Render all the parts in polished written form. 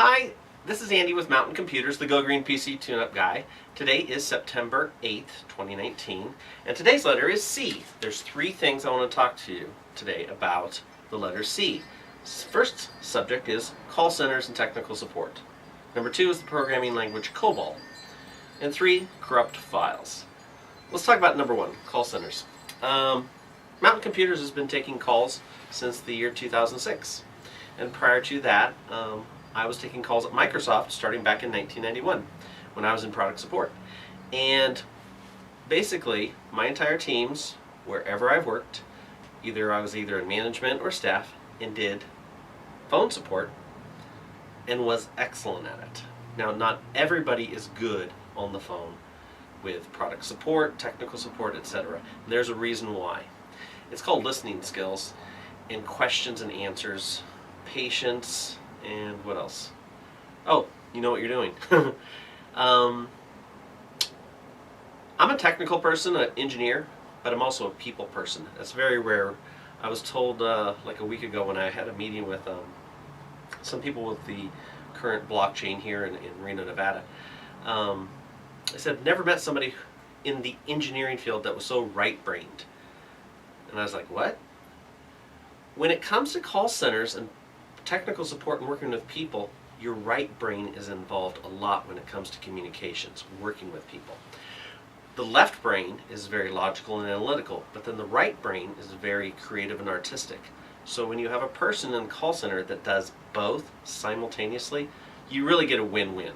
Hi, this is Andy with Mountain Computers, the Go Green PC tune-up guy. Today is September 8th, 2019, and today's letter is C. There's three things I want to talk to you today about the letter C. First subject is call centers and technical support. Number two is the programming language COBOL. And three, corrupt files. Let's talk about number one, call centers. Mountain Computers has been taking calls since the year 2006. And prior to that, I was taking calls at Microsoft starting back in 1991 when I was in product support. And basically, my entire teams, wherever I've worked, I was either in management or staff and did phone support and was excellent at it. Now, not everybody is good on the phone with product support, technical support, etc. There's a reason why. It's called listening skills and questions and answers, patience, and what else? Oh, you know what you're doing. I'm a technical person, an engineer, but I'm also a people person. That's very rare. I was told like a week ago when I had a meeting with some people with the current blockchain here in Reno, Nevada. I said, never met somebody in the engineering field that was so right-brained. And I was like, what? When it comes to call centers and technical support and working with people, your right brain is involved a lot when it comes to communications, working with people. The left brain is very logical and analytical, but then the right brain is very creative and artistic. So when you have a person in a call center that does both simultaneously, you really get a win-win.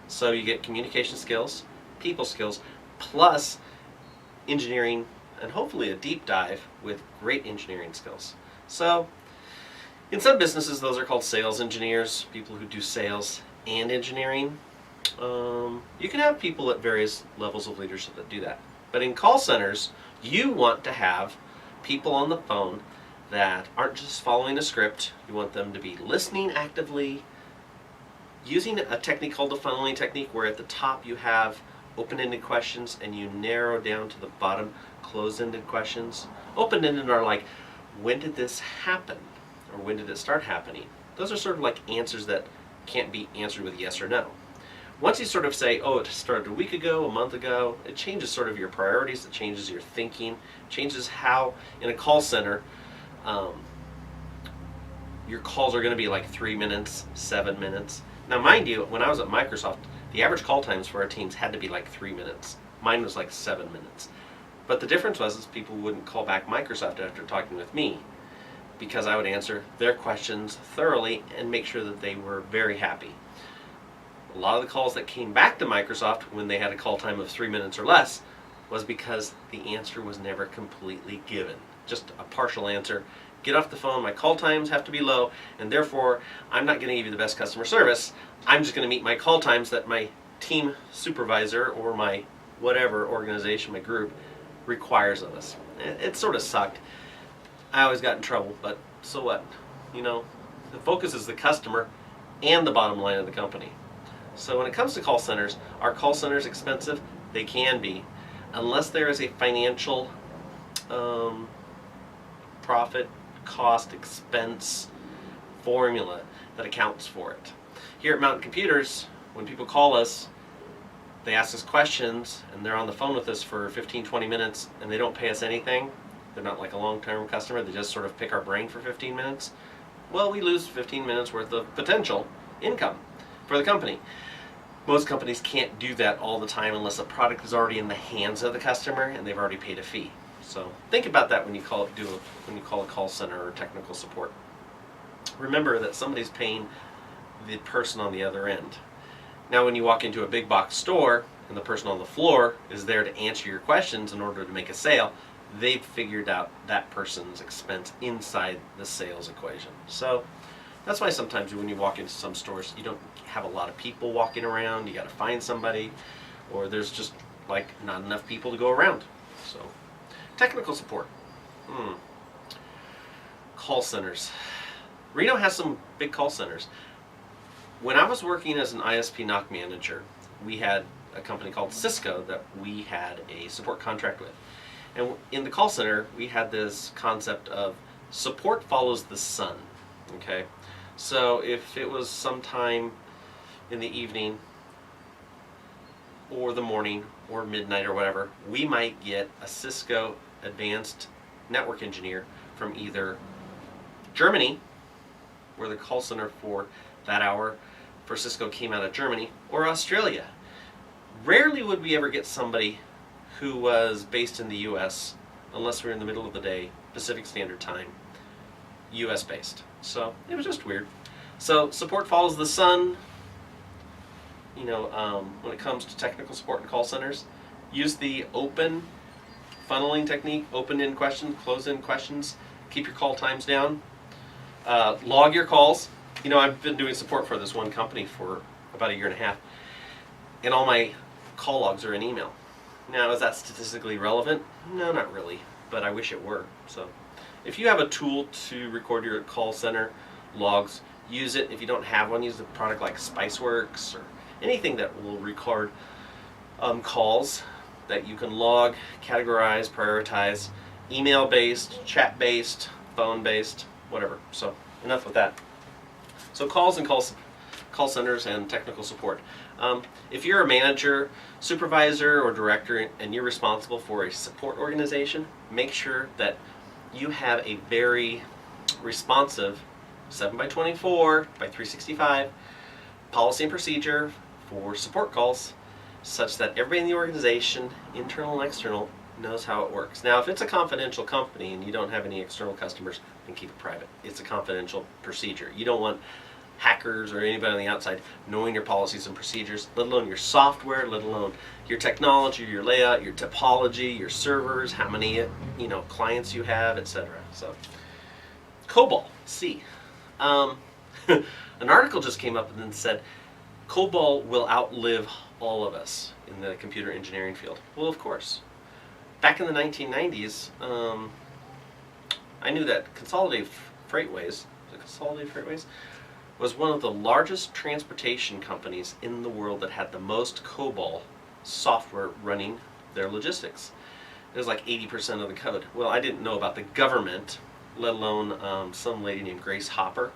So you get communication skills, people skills, plus engineering, and hopefully a deep dive with great engineering skills. So in some businesses, those are called sales engineers, people who do sales and engineering. You can have people at various levels of leadership that do that. But in call centers, you want to have people on the phone that aren't just following a script. You want them to be listening actively, using a technique called the funneling technique, where at the top you have open-ended questions and you narrow down to the bottom closed-ended questions. Open-ended are like, when did this happen? Or when did it start happening? Those are sort of like answers that can't be answered with yes or no. Once you sort of say, oh, it started a week ago, a month ago, it changes sort of your priorities, it changes your thinking, changes how, in a call center, your calls are going to be like 3 minutes, 7 minutes. Now, mind you, when I was at Microsoft, the average call times for our teams had to be like 3 minutes. Mine was like 7 minutes. But the difference was people wouldn't call back Microsoft after talking with me, because I would answer their questions thoroughly and make sure that they were very happy. A lot of the calls that came back to Microsoft when they had a call time of 3 minutes or less was because the answer was never completely given. Just a partial answer. Get off the phone, my call times have to be low, and therefore I'm not going to give you the best customer service. I'm just going to meet my call times that my team supervisor or my whatever organization, my group, requires of us. It sort of sucked. I always got in trouble, but so what? You know, the focus is the customer and the bottom line of the company. So when it comes to call centers, are call centers expensive? They can be, unless there is a financial profit, cost, expense formula that accounts for it. Here at Mountain Computers, when people call us, they ask us questions and they're on the phone with us for 15, 20 minutes and they don't pay us anything. They're not like a long-term customer, they just sort of pick our brain for 15 minutes. Well, we lose 15 minutes worth of potential income for the company. Most companies can't do that all the time unless a product is already in the hands of the customer and they've already paid a fee. So think about that when you call a call center or technical support. Remember that somebody's paying the person on the other end. Now, when you walk into a big box store and the person on the floor is there to answer your questions in order to make a sale, they've figured out that person's expense inside the sales equation. So that's why sometimes when you walk into some stores, you don't have a lot of people walking around. You got to find somebody, or there's just like not enough people to go around. So technical support. Call centers. Reno has some big call centers. When I was working as an ISP NOC manager, we had a company called Cisco that we had a support contract with. And in the call center, we had this concept of support follows the sun. Okay, So if it was sometime in the evening or the morning or midnight or whatever, we might get a Cisco advanced network engineer from either Germany, where the call center for that hour for Cisco came out of Germany, or Australia. Rarely would we ever get somebody who was based in the US, unless we were in the middle of the day, Pacific Standard Time, US based. So it was just weird. So support follows the sun. You know, when it comes to technical support and call centers, use the open funneling technique, open-end questions, close-end questions, keep your call times down, log your calls. You know, I've been doing support for this one company for about a year and a half, and all my call logs are in email. Now, is that statistically relevant? No, not really, but I wish it were. So if you have a tool to record your call center logs, use it. If you don't have one, use a product like Spiceworks or anything that will record calls that you can log, categorize, prioritize, email-based, chat-based, phone-based, whatever. So enough with that. So calls and call centers and technical support. If you're a manager, supervisor, or director and you're responsible for a support organization, make sure that you have a very responsive 7x24 by 365 policy and procedure for support calls, such that everybody in the organization, internal and external, knows how it works. Now, if it's a confidential company and you don't have any external customers, then keep it private. It's a confidential procedure. You don't want hackers or anybody on the outside knowing your policies and procedures, let alone your software, let alone your technology, your layout, your topology, your servers, how many clients you have, etc. So, COBOL, C. An article just came up and then said, COBOL will outlive all of us in the computer engineering field. Well, of course. Back in the 1990s, I knew that Consolidated Freightways was one of the largest transportation companies in the world that had the most COBOL software running their logistics. It was like 80% of the code. Well, I didn't know about the government, let alone some lady named Grace Hopper.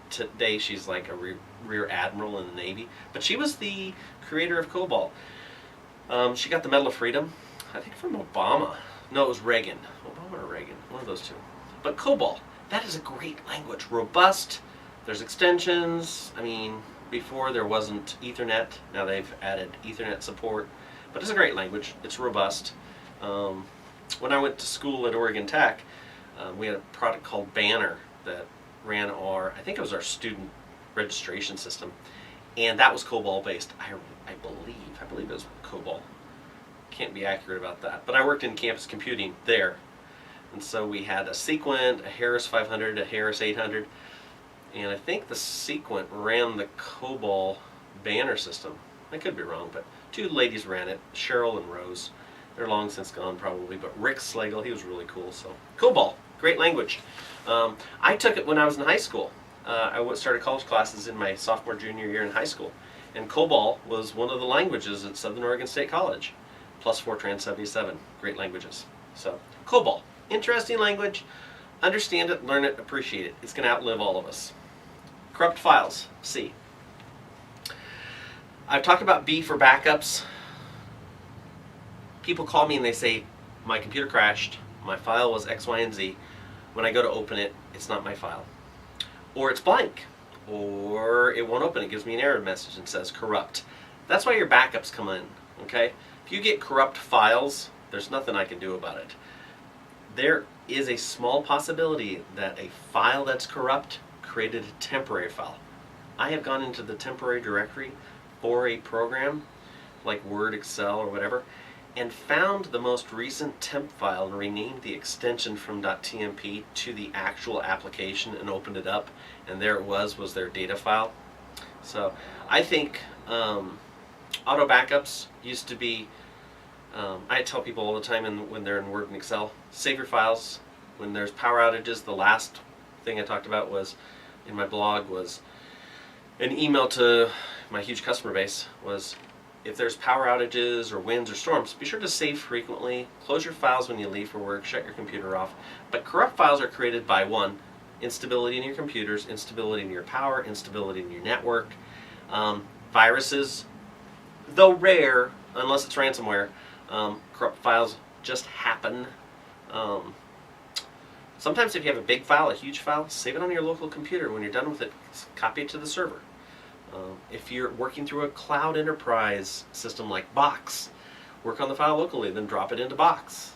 Today she's like a rear admiral in the Navy, but she was the creator of COBOL. She got the Medal of Freedom, I think from Obama. No, it was Reagan. Obama or Reagan, one of those two. But COBOL, that is a great language, robust. There's extensions. I mean, before there wasn't Ethernet. Now they've added Ethernet support. But it's a great language. It's robust. When I went to school at Oregon Tech, we had a product called Banner that ran I think it was our student registration system. And that was COBOL based. I believe it was COBOL. Can't be accurate about that. But I worked in campus computing there. And so we had a Sequent, a Harris 500, a Harris 800. And I think the Sequent ran the COBOL Banner system. I could be wrong, but two ladies ran it, Cheryl and Rose. They're long since gone probably, but Rick Slagle, he was really cool. So COBOL, great language. I took it when I was in high school. I started college classes in my sophomore, junior year in high school. And COBOL was one of the languages at Southern Oregon State College. Plus Fortran 77, great languages. So COBOL, interesting language. Understand it, learn it, appreciate it. It's going to outlive all of us. Corrupt files, C. I've talked about B for backups. People call me and they say, my computer crashed, my file was X, Y, and Z. When I go to open it, it's not my file. Or it's blank. Or it won't open, it gives me an error message and says corrupt. That's why your backups come in, okay? If you get corrupt files, there's nothing I can do about it. There is a small possibility that a file that's corrupt created a temporary file. I have gone into the temporary directory for a program like Word, Excel, or whatever, and found the most recent temp file and renamed the extension from .tmp to the actual application and opened it up, and there it was their data file. So I think auto backups used to be, I tell people all the time when they're in Word and Excel, save your files. When there's power outages, the last thing I talked about was in my blog was an email to my huge customer base was, if there's power outages or winds or storms, be sure to save frequently, close your files when you leave for work, shut your computer off. But corrupt files are created by, one, instability in your computers, instability in your power, instability in your network. Viruses, though rare, unless it's ransomware, corrupt files just happen. Sometimes if you have a big file, a huge file, save it on your local computer. When you're done with it, copy it to the server. If you're working through a cloud enterprise system like Box, work on the file locally, then drop it into Box.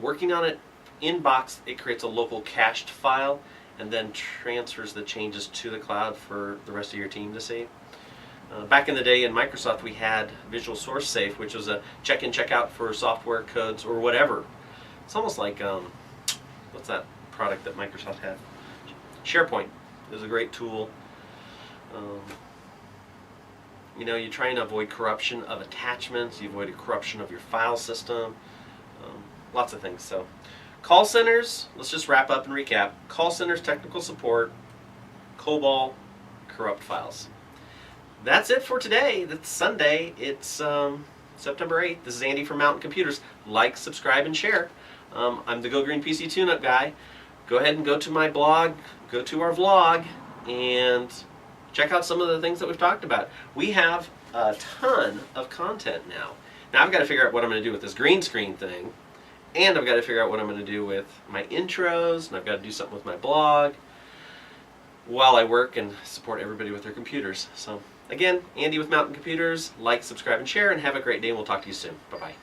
Working on it in Box, it creates a local cached file and then transfers the changes to the cloud for the rest of your team to see. Back in the day in Microsoft, we had Visual Source Safe, which was a check-in, check-out for software codes or whatever. It's almost like, what's that product that Microsoft had? SharePoint is a great tool. You know, you try and avoid corruption of attachments, you avoid corruption of your file system, lots of things. So, call centers, let's just wrap up and recap. Call centers, technical support, COBOL, corrupt files. That's it for today. That's Sunday. It's September 8th. This is Andy from Mountain Computers. Like, subscribe, and share. I'm the Go Green PC Tune-Up guy. Go ahead and go to my blog, go to our vlog, and check out some of the things that we've talked about. We have a ton of content now. Now I've got to figure out what I'm going to do with this green screen thing, and I've got to figure out what I'm going to do with my intros, and I've got to do something with my blog while I work and support everybody with their computers. So again, Andy with Mountain Computers. Like, subscribe, and share, and have a great day, and we'll talk to you soon. Bye-bye.